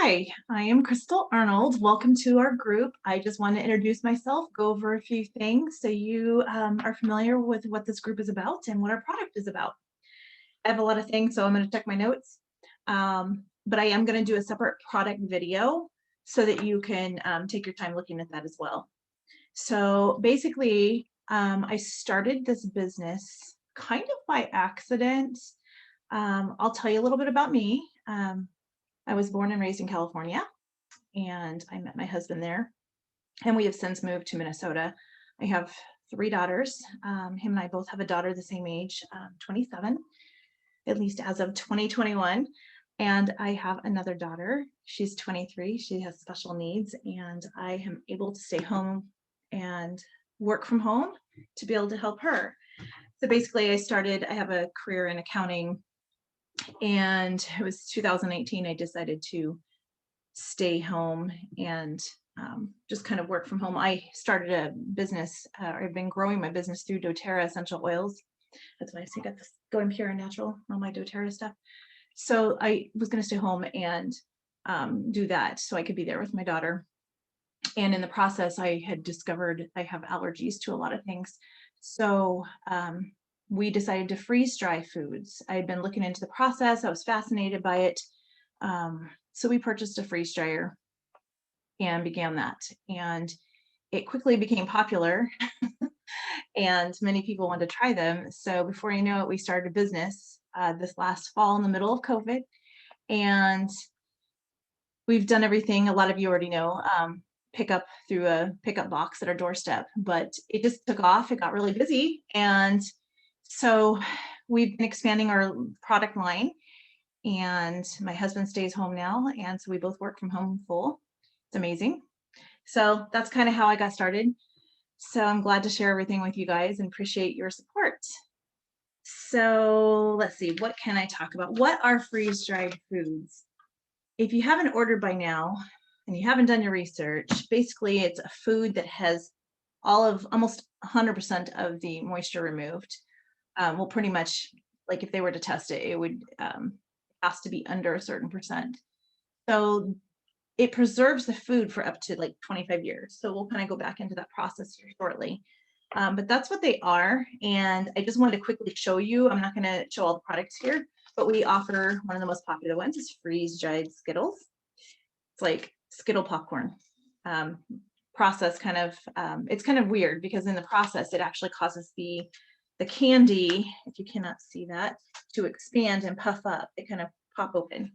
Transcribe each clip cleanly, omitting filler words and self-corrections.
Hi, I am Crystal Arnold. Welcome to our group. I just want to introduce myself, go over a few things so you are familiar with what this group is about and what our product is about. I have a lot of things, so I'm going to check my notes. But I am going to do a separate product video so that you can take your time looking at that as well. So basically, I started this business kind of by accident. I'll tell you a little bit about me. I was born and raised in California, and I met my husband there, and we have since moved to Minnesota. I have three daughters. Him and I both have a daughter the same age, 27, at least as of 2021. And I have another daughter. She's 23. She has special needs, and I am able to stay home and work from home to be able to help her. So basically, I have a career in accounting, and it was 2018. I decided to stay home and just kind of work from home. I started a business, I've been growing my business through doTERRA essential oils. That's why I got this going pure and natural, all my doTERRA stuff. So I was going to stay home and do that so I could be there with my daughter. And in the process, I had discovered I have allergies to a lot of things. So we decided to freeze dry foods. I had been looking into the process. I was fascinated by it. So we purchased a freeze dryer and began that. And it quickly became popular and many people wanted to try them. So before you know it, we started a business this last fall in the middle of COVID. And we've done everything. A lot of you already know, pick up through a pickup box at our doorstep, but it just took off. It got really busy. And so we've been expanding our product line, and my husband stays home now. And so we both work from home full. It's amazing. So that's kind of how I got started. So I'm glad to share everything with you guys and appreciate your support. So let's see, what can I talk about? What are freeze-dried foods? If you haven't ordered by now and you haven't done your research, basically it's a food that has almost 100% of the moisture removed. Well, pretty much, like if they were to test it, it would has to be under a certain percent. So it preserves the food for up to like 25 years. So we'll kind of go back into that process here shortly. But that's what they are. And I just wanted to quickly show you, I'm not going to show all the products here, but we offer one of the most popular ones is freeze-dried Skittles. It's like Skittle popcorn. Process kind of, it's kind of weird because in the process, it actually causes the candy, if you cannot see that, to expand and puff up. They kind of pop open.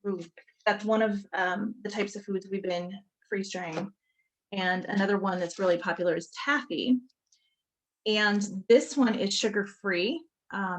Ooh, that's one of the types of foods we've been freeze drying. And another one that's really popular is Taffy. And this one is sugar-free.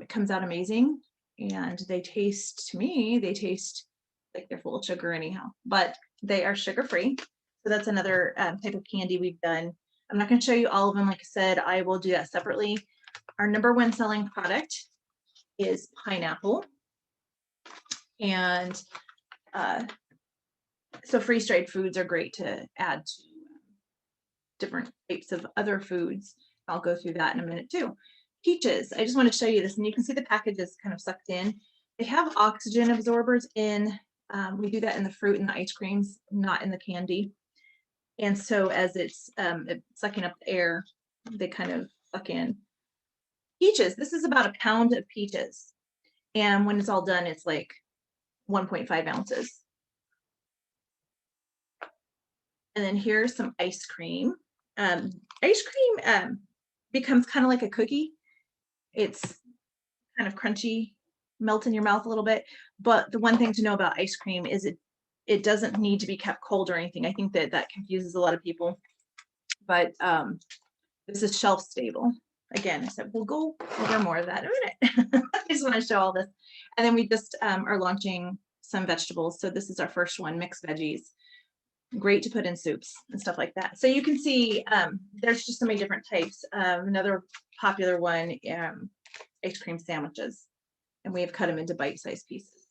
It comes out amazing. And they taste, to me, they taste like they're full of sugar anyhow, but they are sugar-free. So that's another type of candy we've done. I'm not going to show you all of them. Like I said, I will do that separately. Our number one selling product is pineapple. And so freeze-dried foods are great to add to different types of other foods. I'll go through that in a minute too. Peaches, I just want to show you this, and you can see the package is kind of sucked in. They have oxygen absorbers in. We do that in the fruit and the ice creams, not in the candy. And so as it's sucking up the air, they kind of suck in. Peaches, this is about a pound of peaches. And when it's all done, it's like 1.5 ounces. And then here's some ice cream. Ice cream becomes kind of like a cookie. It's kind of crunchy, melt in your mouth a little bit. But the one thing to know about ice cream is it doesn't need to be kept cold or anything. I think that confuses a lot of people. But this is shelf stable. Again, I said we'll go over more of that in a minute. I just want to show all this. And then we just are launching some vegetables. So this is our first one, mixed veggies. Great to put in soups and stuff like that. So you can see there's just so many different types. Another popular one, ice cream sandwiches. And we have cut them into bite-sized pieces.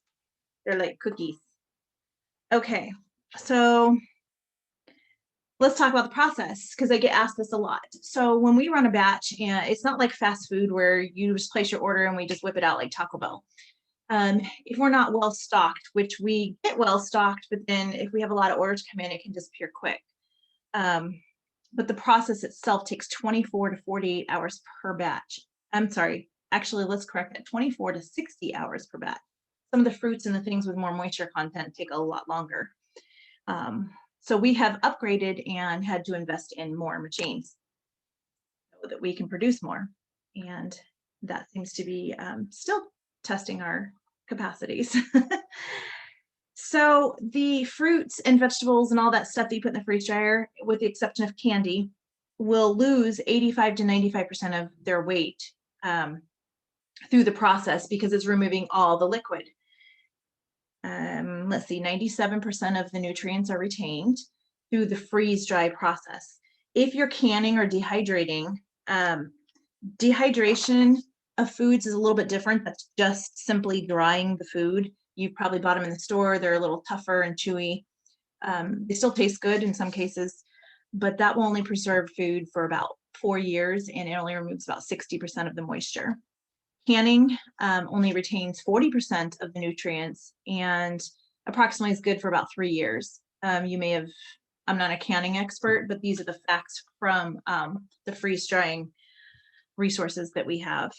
They're like cookies. Okay, so let's talk about the process because I get asked this a lot. So when we run a batch, and it's not like fast food where you just place your order and we just whip it out like Taco Bell. If we're not well stocked, which we get well stocked, but then if we have a lot of orders come in, it can disappear quick. But the process itself takes 24 to 48 hours per batch. I'm sorry, actually, let's correct that, 24 to 60 hours per batch. Some of the fruits and the things with more moisture content take a lot longer. So we have upgraded and had to invest in more machines so that we can produce more. And that seems to be still testing our capacities. So the fruits and vegetables and all that stuff that you put in the freeze dryer, with the exception of candy, will lose 85 to 95% of their weight through the process because it's removing all the liquid. Let's see, 97% of the nutrients are retained through the freeze dry process. If you're canning or dehydrating, dehydration of foods is a little bit different. That's just simply drying the food. You've probably bought them in the store. They're a little tougher and chewy. They still taste good in some cases, but that will only preserve food for about 4 years, and it only removes about 60% of the moisture. Canning only retains 40% of the nutrients and approximately is good for about 3 years. You may have, I'm not a canning expert, but these are the facts from the freeze drying resources that we have.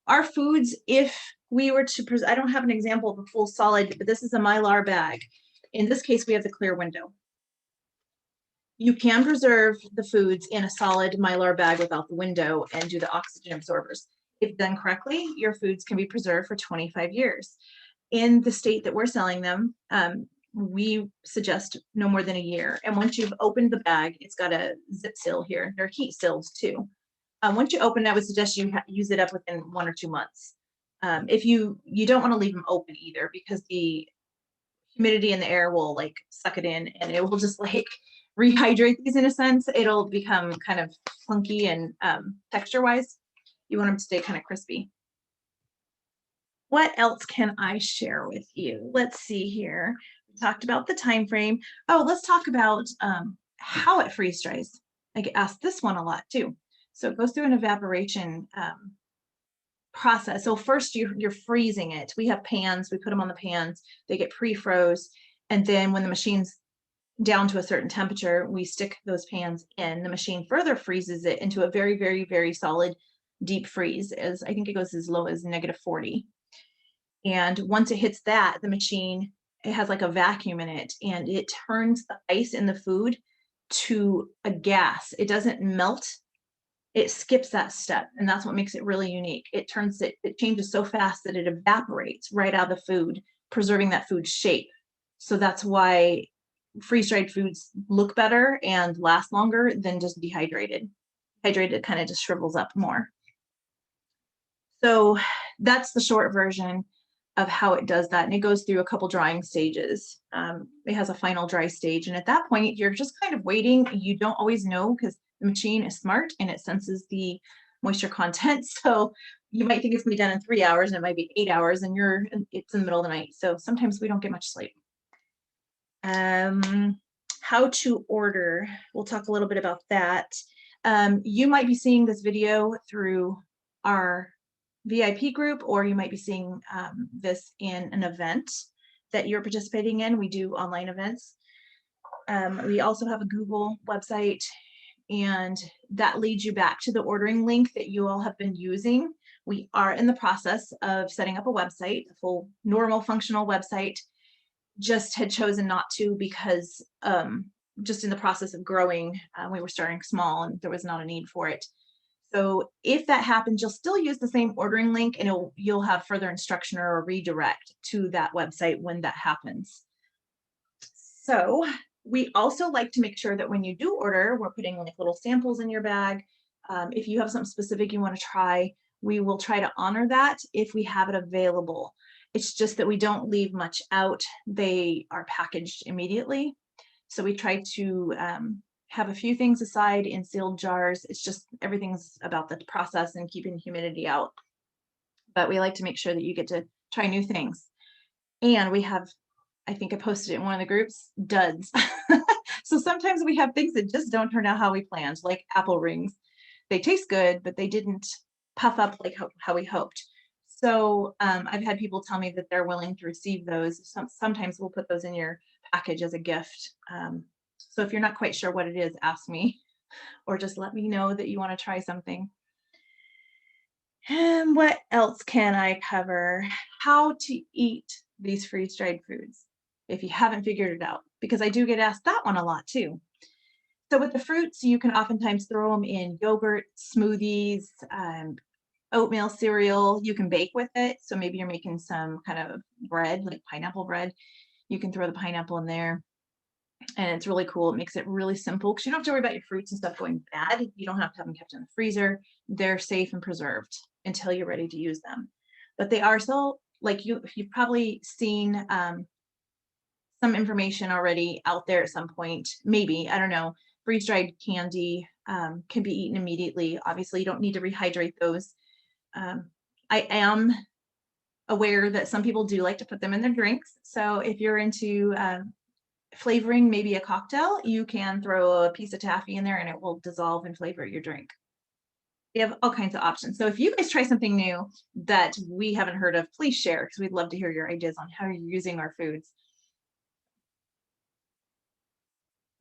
Our foods, if we were to, I don't have an example of a full solid, but this is a Mylar bag. In this case, we have the clear window. You can preserve the foods in a solid Mylar bag without the window and do the oxygen absorbers. If done correctly, your foods can be preserved for 25 years. In the state that we're selling them, we suggest no more than a year. And once you've opened the bag, it's got a zip seal here. There are heat seals too. Once you open it, I would suggest you use it up within 1 or 2 months. If you don't want to leave them open either, because the humidity in the air will like suck it in and it will just like rehydrate these in a sense. It'll become kind of funky and texture wise. You want them to stay kind of crispy. What else can I share with you? Let's see here. We talked about the time frame. Oh, let's talk about how it freeze dries. I get asked this one a lot too. So it goes through an evaporation process. So first you're freezing it. We have pans, we put them on the pans, they get pre-froze. And then when the machine's down to a certain temperature, we stick those pans in. The machine further freezes it into a very, very, very solid deep freeze. As I think it goes as low as -40. And once it hits that, the machine, it has like a vacuum in it and it turns the ice in the food to a gas. It doesn't melt. It skips that step, and that's what makes it really unique. It changes so fast that it evaporates right out of the food, preserving that food's shape. So that's why freeze-dried foods look better and last longer than just dehydrated. Hydrated kind of just shrivels up more. So that's the short version of how it does that, and it goes through a couple drying stages. It has a final dry stage, and at that point, you're just kind of waiting. You don't always know because the machine is smart and it senses the moisture content. So you might think it's gonna be done in 3 hours and it might be 8 hours and it's in the middle of the night. So sometimes we don't get much sleep. How to order. We'll talk a little bit about that. You might be seeing this video through our VIP group, or you might be seeing this in an event that you're participating in. We do online events. We also have a Google website, and that leads you back to the ordering link that you all have been using. We are in the process of setting up a website, a full normal functional website. Just had chosen not to because just in the process of growing, we were starting small and there was not a need for it. So if that happens, you'll still use the same ordering link and you'll have further instruction or a redirect to that website when that happens. So we also like to make sure that when you do order, we're putting like little samples in your bag. If you have something specific you want to try, we will try to honor that if we have it available. It's just that we don't leave much out. They are packaged immediately. So we try to have a few things aside in sealed jars. It's just everything's about the process and keeping humidity out. But we like to make sure that you get to try new things. And we have, I think I posted it in one of the groups, duds. So sometimes we have things that just don't turn out how we planned, like apple rings. They taste good, but they didn't puff up like how we hoped. So I've had people tell me that they're willing to receive those. Sometimes we'll put those in your package as a gift. So if you're not quite sure what it is, ask me or just let me know that you want to try something. And what else can I cover? How to eat these freeze-dried foods if you haven't figured it out, because I do get asked that one a lot too. So with the fruits, you can oftentimes throw them in yogurt, smoothies, oatmeal cereal. You can bake with it. So maybe you're making some kind of bread, like pineapple bread. You can throw the pineapple in there. And it's really cool. It makes it really simple because you don't have to worry about your fruits and stuff going bad. You don't have to have them kept in the freezer. They're safe and preserved until you're ready to use them. But they are so, like, you've probably seen some information already out there at some point. Maybe, I don't know. Freeze-dried candy can be eaten immediately. Obviously, you don't need to rehydrate those. I am aware that some people do like to put them in their drinks. So if you're into flavoring maybe a cocktail, you can throw a piece of taffy in there and it will dissolve and flavor your drink. We have all kinds of options. So if you guys try something new that we haven't heard of, please share, because we'd love to hear your ideas on how you're using our foods.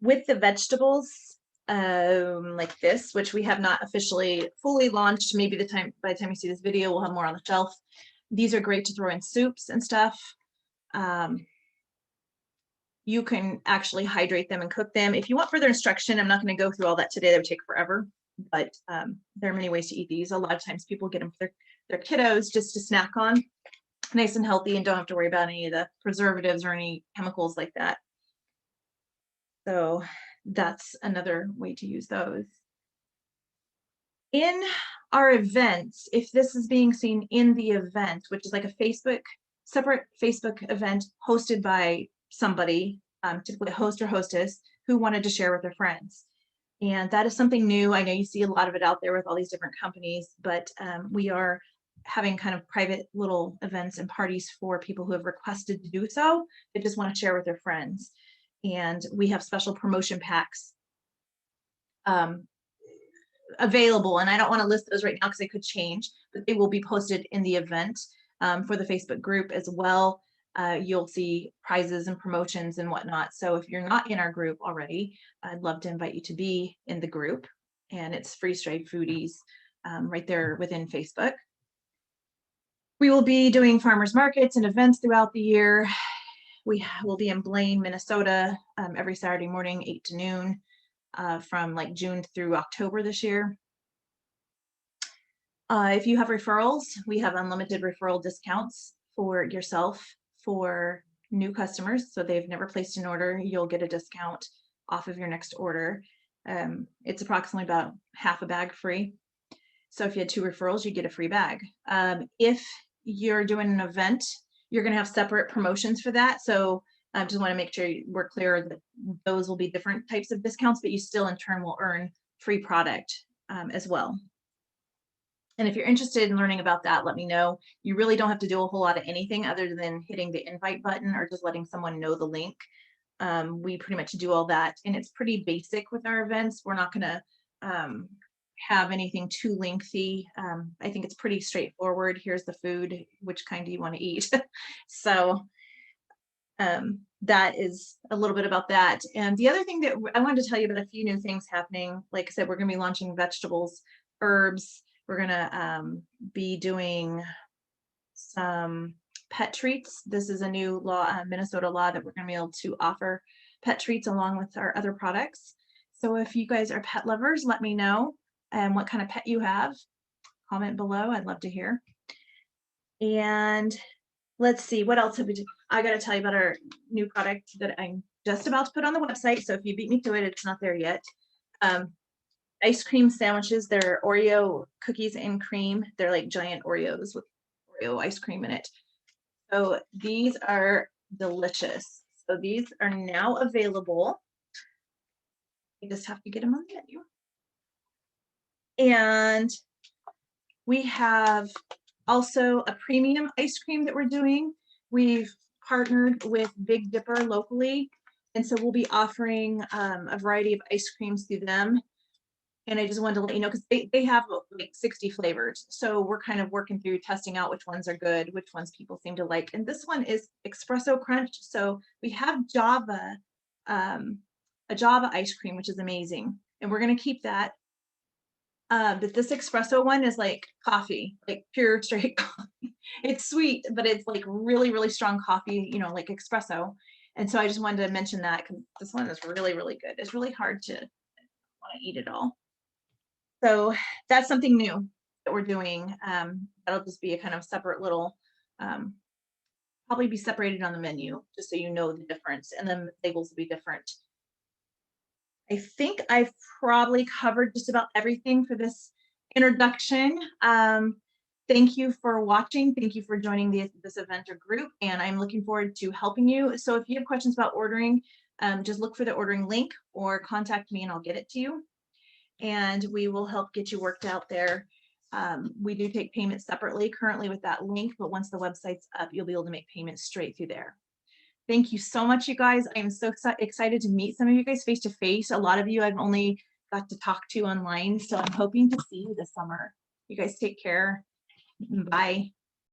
With the vegetables, like this, which we have not officially fully launched, maybe by the time you see this video, we'll have more on the shelf. These are great to throw in soups and stuff. You can actually hydrate them and cook them. If you want further instruction, I'm not going to go through all that today. That would take forever, but there are many ways to eat these. A lot of times people get them for their kiddos just to snack on, nice and healthy, and don't have to worry about any of the preservatives or any chemicals like that. So that's another way to use those. In our events, if this is being seen in the event, which is like a separate Facebook event hosted by somebody, typically a host or hostess, who wanted to share with their friends. And that is something new. I know you see a lot of it out there with all these different companies, but we are having kind of private little events and parties for people who have requested to do so. They just want to share with their friends. And we have special promotion packs available. And I don't want to list those right now because they could change, but they will be posted in the event for the Facebook group as well. You'll see prizes and promotions and whatnot. So if you're not in our group already, I'd love to invite you to be in the group. And it's FreezeDried Foodies right there within Facebook. We will be doing farmers markets and events throughout the year. We will be in Blaine, Minnesota every Saturday morning, 8 to noon, from like June through October this year. If you have referrals, we have unlimited referral discounts for yourself for new customers. So they've never placed an order, you'll get a discount off of your next order. It's approximately about half a bag free. So if you had 2 referrals, you get a free bag. If you're doing an event, you're going to have separate promotions for that. So I just want to make sure we're clear that those will be different types of discounts, but you still in turn will earn free product as well. And if you're interested in learning about that, let me know. You really don't have to do a whole lot of anything other than hitting the invite button or just letting someone know the link. We pretty much do all that, and it's pretty basic with our events. We're not going to have anything too lengthy. I think it's pretty straightforward. Here's the food. Which kind do you want to eat? So that is a little bit about that. And the other thing that I wanted to tell you about, a few new things happening. Like I said, we're going to be launching vegetables, herbs. We're going to be doing some pet treats. This is a new law, Minnesota law, that we're going to be able to offer pet treats along with our other products. So if you guys are pet lovers, let me know what kind of pet you have. Comment below. I'd love to hear. And let's see, what else have we done? I got to tell you about our new product that I'm just about to put on the website. So if you beat me to it, it's not there yet. Ice cream sandwiches. They're Oreo cookies and cream. They're like giant Oreos with Oreo ice cream in it. So these are delicious. So these are now available. You just have to get them on the menu. And we have also a premium ice cream that we're doing. We've partnered with Big Dipper locally, and so we'll be offering a variety of ice creams through them. And I just wanted to let you know, because they have like 60 flavors. So we're kind of working through testing out which ones are good, which ones people seem to like. And this one is espresso crunch. So we have Java, a Java ice cream, which is amazing. And we're going to keep that. But this espresso one is like coffee, like pure straight coffee. It's sweet, but it's like really, really strong coffee, you know, like espresso. And so I just wanted to mention that because this one is really, really good. It's really hard to want to eat it all. So that's something new that we're doing. That'll just be a kind of separate little, probably be separated on the menu, just so you know the difference, and then labels will be different. I think I've probably covered just about everything for this introduction. Thank you for watching. Thank you for joining this event or group, and I'm looking forward to helping you. So if you have questions about ordering, just look for the ordering link or contact me and I'll get it to you. And we will help get you worked out there. We do take payments separately currently with that link, but once the website's up, you'll be able to make payments straight through there. Thank you so much, you guys. I am so excited to meet some of you guys face to face. A lot of you I've only got to talk to online, so I'm hoping to see you this summer. You guys take care. Bye.